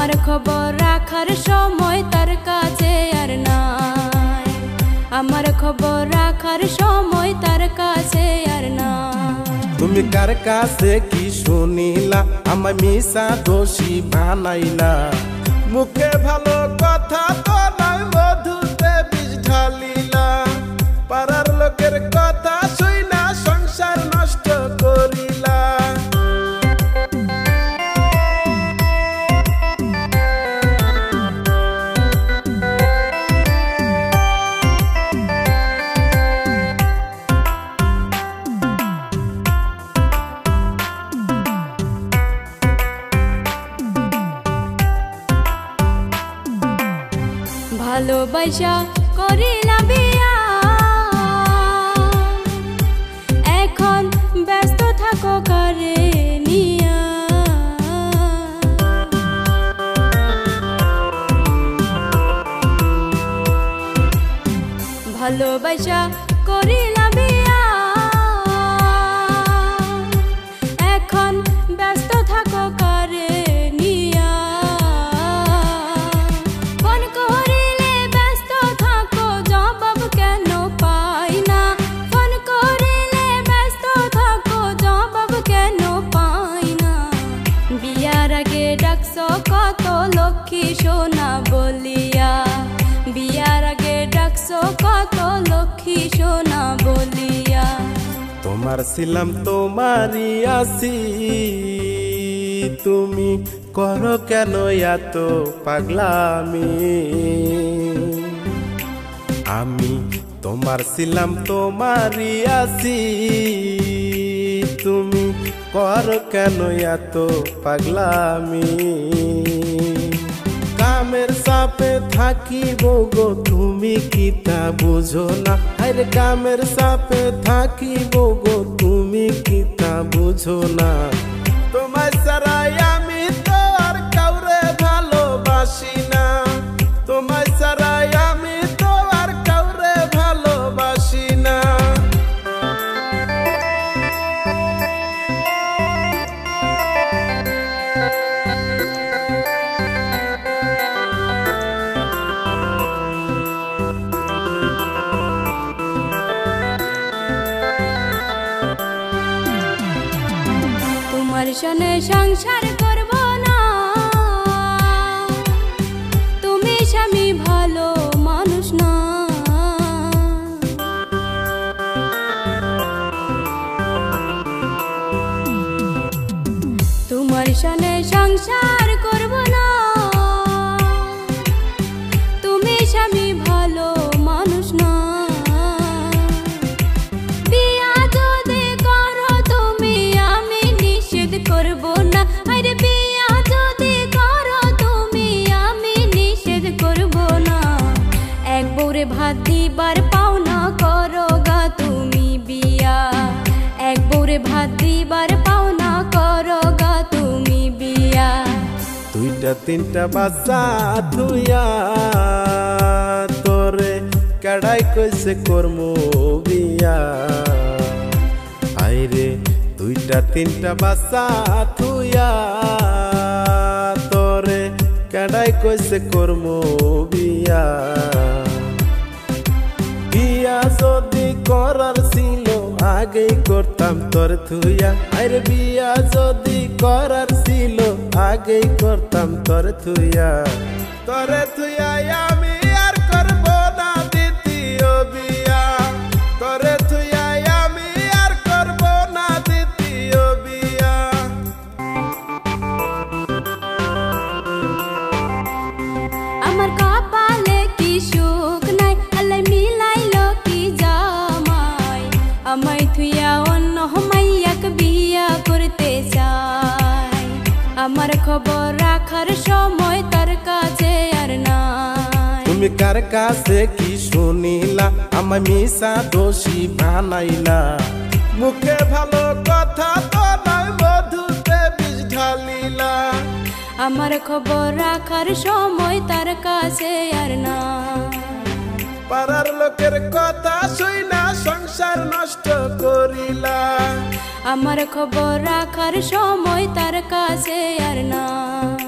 আমার খবর রাখার সময় তার কাছে আর নাই, আমার খবর রাখার সময় তার কাছে আর নাই। তুমি কার কাছে কি শুনিলা, আমায় মিশা দোষী বানাইলা। মুখে ভালো কথা তো নয়, মধুতে বিষ ঢালিলা। পাড়ার লোকের কথা শুইনা সংসার নষ্ট করিলা। ভালোবাসা করিলা বিয়া, এখন ব্যস্ত থাকো কারে নিয়া। ভালোবাসা করিলা বিয়া, এখন ব্যস্ত থাকো কারে নিয়া। ফোন করিলে ব্যস্ত থাকো, জবাব কেন পাই না। ফোন করিলে ব্যস্ত থাকো, জবাব কেন পাই না। বিয়ার আগে ডাকছো কত লক্ষ্মী সোনা বলিয়া, বিয়ার আগে ডাকছো কত লক্ষ্মী সোনা বলিয়া। তোমার ছিলাম তোমারই আছি, তুমি করো কেন এত পাগলামি। আমি তোমার ছিলাম তোমারই আছি, তুমি করো কেন এত পাগলামি। কামের চাপে থাকিব গো তুমি কি তা বুঝো না। আরে কামের চাপে থাকিব গো তুমি কি তা বুঝো না। তোমায় ছাড়াই আমি তো আর কাউরে ভালোবাসি না, তোমায় ছাড়াই আমি তো আর কাউরে ভালোবাসি না। তোমার সনে সংসার করব না, তুমি স্বামী ভালো মানুষ না। তোমার সনে সংসার করব না, তুমি স্বামী ভালো মানুষ না। বিয়া যদি করো তুমি আমি নিষেধ করব না। আরে বিয়া যদি করো তুমি আমি নিষেধ করব না। এক বউরে ভাত দিবার পাও না করো গা তুমি বিয়া, এক বউরে ভাত দিবার পাও না করো গা তুমি বিয়া। দুইটা তিনটা বাচ্চা তুইয়া তোরে কাড়াই কইছে করমু বিয়া। আইরে দুইটা তিনটা বাচ্চা তুইয়া তোরে কাড়াই কইছে করমু বিয়া। বিয়া যদি করার ছিল আগেই করতাম তোর থুইয়া। আরে বিয়া যদি করার ছিল আগেই করতাম তোর থুইয়া। তোরে থুইয়া আমি আর করব না দ্বিতীয় বিয়া, তোরে থুইয়া আমি আর করব না দ্বিতীয় বিয়া। আমার কপালে কি সুখ নাই, আল্লাহ মিলাইলো কি জামাই। আমায় থুইয়া অন্য মাইয়াক বিয়া করতে চাই, আমার খবর রাখার সময় তার কাছে আর নাই। তুমি কার কাছে কি শুনিলা, আমায় মিশা দোষী বানাইলা। মুখে ভালো কথা তো নয়, মধুতে বিষ ঢালিলা। আমার খবর রাখার সময় তার কাছে আর নাই। পাড়ার লোকের কথা শুইনা সংসার নষ্ট করিলা। আমার খবর রাখার সময় তার কাছে আর নাই।